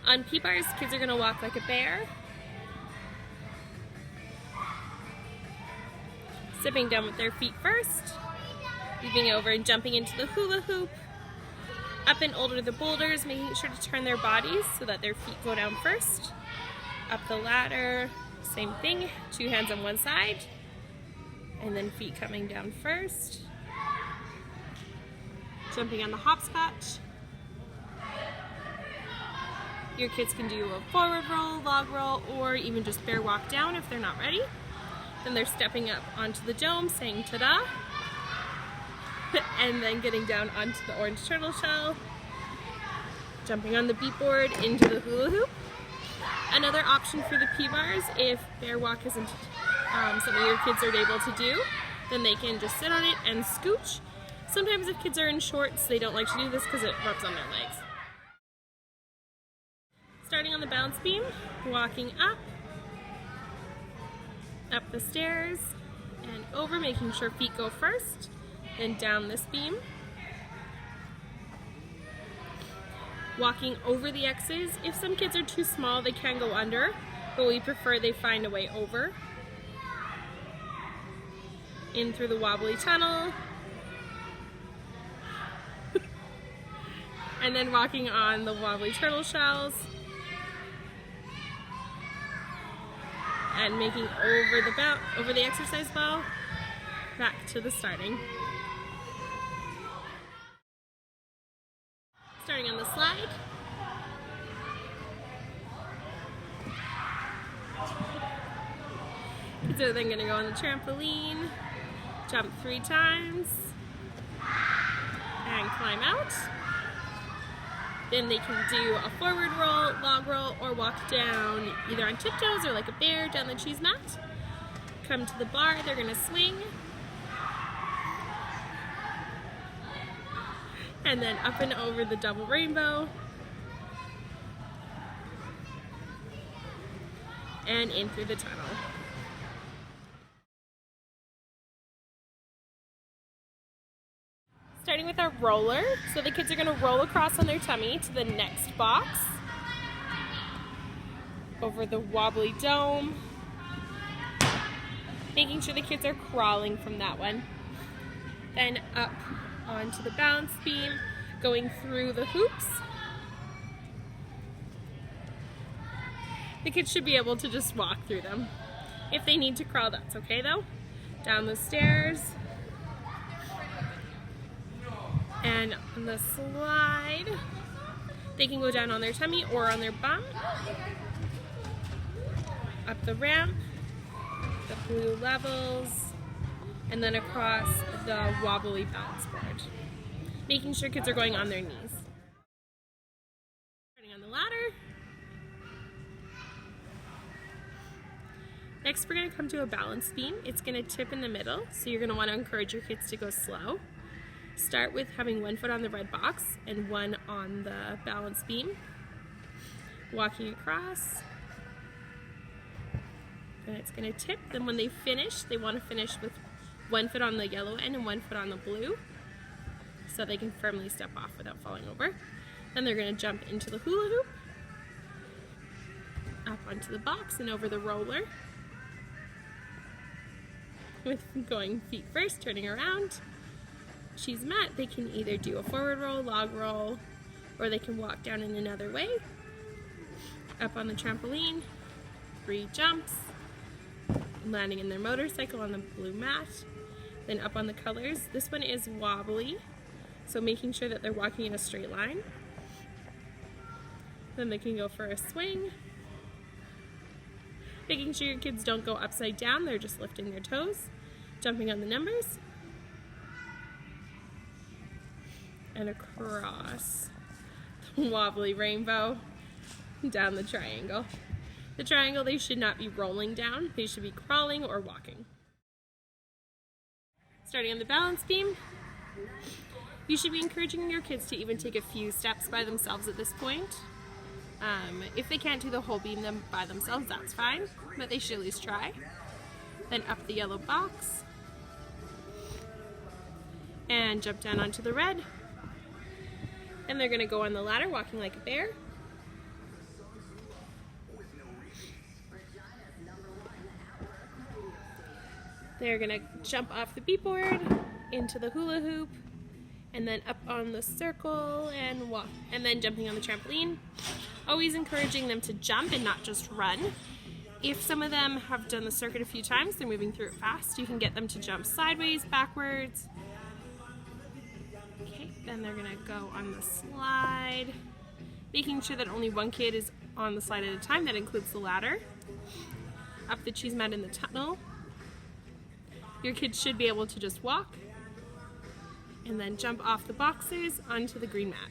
On P-bars, kids are going to walk like a bear. Stepping down with their feet first. Moving over and jumping into the hula hoop. Up and over the boulders, making sure to turn their bodies so that their feet go down first. Up the ladder, same thing, 2 hands on one side. And then feet coming down first. Jumping on the hopscotch. Your kids can do a forward roll, log roll, or even just bear walk down if they're not ready. Then they're stepping up onto the dome, saying ta-da, and then getting down onto the orange turtle shell, jumping on the beat board into the hula hoop. Another option for the P-bars, if bear walk isn't something your kids are able to do, then they can just sit on it and scooch. Sometimes if kids are in shorts, they don't like to do this because it rubs on their legs. Starting on the balance beam, walking up the stairs, and over, making sure feet go first, then down this beam. Walking over the X's. If some kids are too small, they can go under, but we prefer they find a way over. In through the wobbly tunnel. And then walking on the wobbly turtle shells. And making over the exercise ball, back to the starting. Starting on the slide. Kids are then going to go on the trampoline, jump 3 times, and climb out. Then they can do a forward roll, log roll, or walk down either on tiptoes or like a bear down the cheese mat. Come to the bar, they're gonna swing. And then up and over the double rainbow. And in through the tunnel. Starting with our roller, so the kids are going to roll across on their tummy to the next box, over the wobbly dome, making sure the kids are crawling from that one, then up onto the balance beam, going through the hoops. The kids should be able to just walk through them. If they need to crawl, that's okay though. Down the stairs. And on the slide, they can go down on their tummy or on their bum. Up the ramp, the blue levels, and then across the wobbly balance board. Making sure kids are going on their knees. Starting on the ladder. Next, we're going to come to a balance beam. It's going to tip in the middle, so you're going to want to encourage your kids to go slow. Start with having 1 foot on the red box and 1 on the balance beam. Walking across. And it's going to tip. Then when they finish, they want to finish with 1 foot on the yellow end and 1 foot on the blue, so they can firmly step off without falling over. Then they're going to jump into the hula hoop, up onto the box and over the roller. With going feet first, turning around. Cheese mat, they can either do a forward roll, log roll, or they can walk down in another way. Up on the trampoline, 3 jumps, landing in their motorcycle on the blue mat. Then up on the colors, this one is wobbly, so making sure that they're walking in a straight line. Then they can go for a swing. Making sure your kids don't go upside down, they're just lifting their toes. Jumping on the numbers. And across the wobbly rainbow, down the triangle. The triangle, they should not be rolling down, they should be crawling or walking. Starting on the balance beam, you should be encouraging your kids to even take a few steps by themselves at this point. If they can't do the whole beam by themselves, that's fine, but they should at least try. Then up the yellow box, and jump down onto the red. And they're going to go on the ladder, walking like a bear. They're gonna jump off the beat board into the hula hoop, and then up on the circle and walk, and then jumping on the trampoline. Always encouraging them to jump and not just run. If some of them have done the circuit a few times, they're moving through it fast, you can get them to jump sideways, backwards. Okay, then they're gonna go on the slide, making sure that only one kid is on the slide at a time. That includes the ladder. Up the cheese mat in the tunnel. Your kids should be able to just walk and then jump off the boxes onto the green mat.